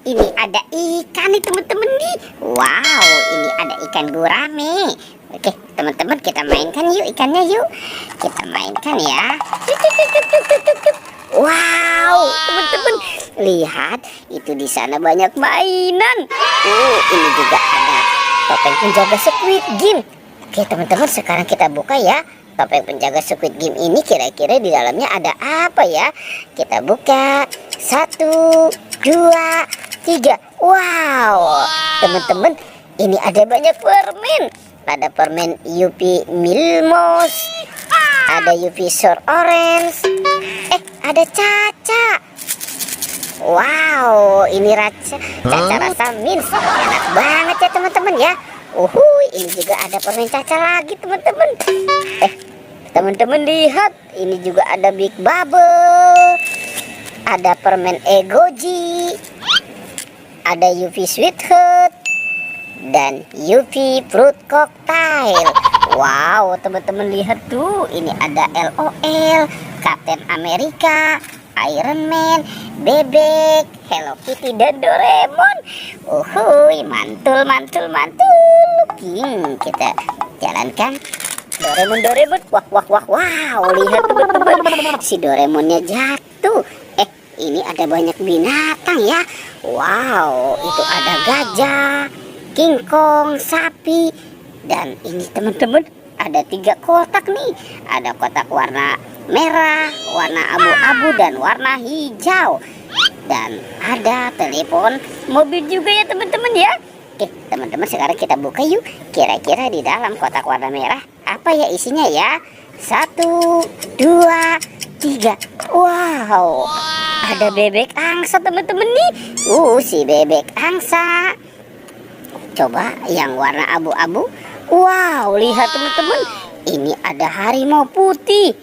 ini ada ikan nih teman-teman nih. Wow, ini ada ikan gurame. Oke, teman-teman kita mainkan yuk ikannya yuk. Kita mainkan ya. Wow, teman-teman lihat itu di sana banyak mainan. Ini juga ada topeng penjaga Squid Game. Oke, teman-teman sekarang kita buka ya. Topeng penjaga Squid Game ini kira-kira di dalamnya ada apa ya? Kita buka. 1, 2, 3. Wow, teman-teman ini ada banyak permen. Ada permen Yupi Milmos, ada Yupi Sour Orange, ada Caca. Wow, ini Caca rasa mint, enak banget ya teman-teman ya. Ini juga ada permen Caca lagi teman-teman. Teman-teman lihat, ini juga ada Big Bubble, ada permen Egoji, ada Yupi Sweet Heart, dan Yupi Fruit Cocktail. Wow, teman-teman lihat tuh, ini ada LOL, Captain America, Iron Man, Bebek, Hello Kitty, dan Doraemon. Mantul. Kita jalankan. Doraemon. Wow, lihat teman-teman, si Doraemonnya jatuh. Ini ada banyak binatang ya. Wow, itu ada gajah, King Kong, sapi, dan ini teman-teman ada 3 kotak nih. Ada kotak warna merah, warna abu-abu, dan warna hijau. Dan ada telepon mobil juga ya teman-teman ya. Oke, teman-teman sekarang kita buka yuk. Kira-kira di dalam kotak warna merah apa ya isinya ya? 1, 2, 3. Wow, ada bebek angsa teman-teman nih. Si bebek angsa. Coba yang warna abu-abu. Wow, lihat teman-teman, ini ada harimau putih.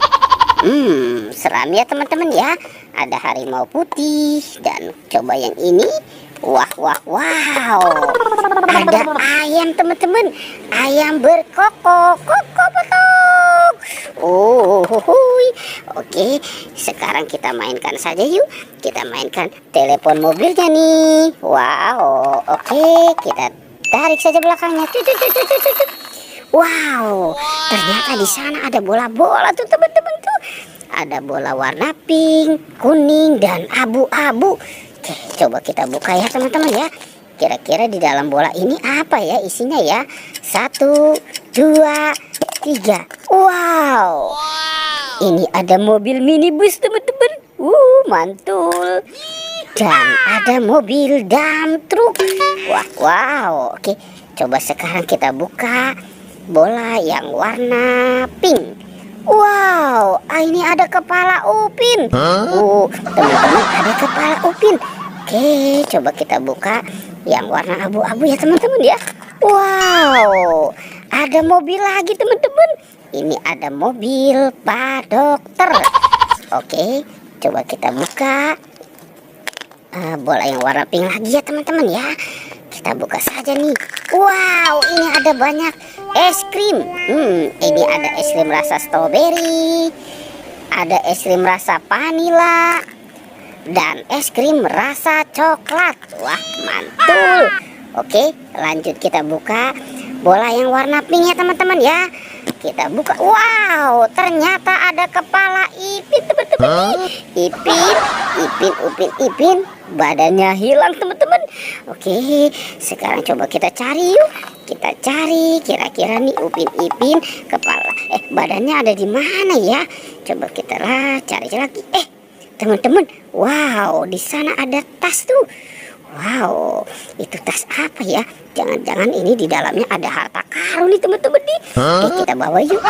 Seram ya teman-teman ya. Ada harimau putih. Dan coba yang ini. Wow, ada ayam teman-teman. Ayam berkokok, petok. Oke, sekarang kita mainkan saja yuk. Kita mainkan telepon mobilnya nih. Wow, oke, kita tarik saja belakangnya. Wow, ternyata di sana ada bola-bola tuh teman-teman tuh. Ada bola warna pink, kuning, dan abu-abu. Oke, coba kita buka ya teman-teman ya. Kira-kira di dalam bola ini apa ya isinya ya? 1, 2, 3. Wow, ini ada mobil minibus teman-teman. Mantul. Dan ada mobil dump truck. Wow. Oke, coba sekarang kita buka bola yang warna pink. Wow, ini ada kepala Upin. Teman-teman, ada kepala Upin. Oke, coba kita buka yang warna abu-abu ya teman-teman ya. Wow, ada mobil lagi teman-teman. Ini ada mobil Pak Dokter. Oke, coba kita buka bola yang warna pink lagi ya teman-teman ya. Kita buka saja nih. Wow, ini ada banyak es krim. Ini ada es krim rasa stroberi, ada es krim rasa vanila, dan es krim rasa coklat. Wah, mantul. Oke, lanjut kita buka bola yang warna pink ya teman-teman ya. Kita buka. Wow, ternyata ada kepala Ipin teman-teman. Ipin. Badannya hilang teman-teman. Oke, sekarang coba kita cari yuk. Kita cari kira-kira nih Ipin kepala. Badannya ada di mana ya? Coba kita cari lagi. Teman-teman, wow, di sana ada tas tuh. Wow, itu tas apa ya? Jangan-jangan ini di dalamnya ada harta karun nih teman-teman nih. Kita bawa yuk.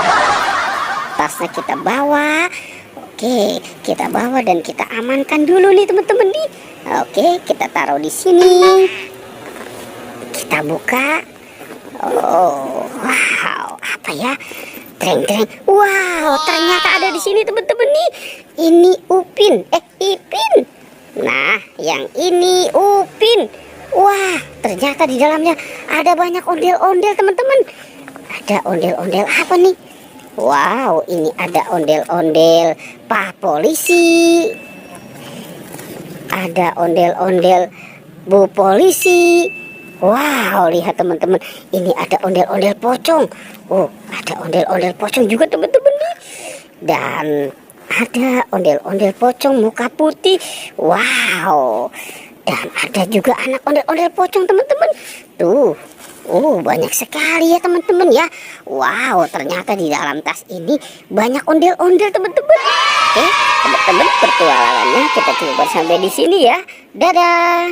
Tasnya kita bawa. Oke, kita bawa dan kita amankan dulu nih teman-teman nih. Oke, kita taruh di sini. Kita buka. Wow, apa ya? Treng. Wow, ternyata ada di sini teman-teman nih. Ini Ipin. Nah, yang ini Upin. Wah, ternyata di dalamnya ada banyak ondel-ondel teman-teman. Ada ondel-ondel apa nih? Wow, ini ada ondel-ondel Pak Polisi. Ada ondel-ondel Bu Polisi. Wow, lihat teman-teman, ini ada ondel-ondel pocong. Oh, ada ondel-ondel pocong juga teman-teman nih. Dan ada ondel-ondel pocong muka putih. Wow. Dan ada juga anak ondel-ondel pocong teman-teman. Tuh. Oh, banyak sekali ya teman-teman ya. Wow, ternyata di dalam tas ini banyak ondel-ondel teman-teman. Oke, teman-teman, pertualangannya kita coba sampai di sini ya. Dadah.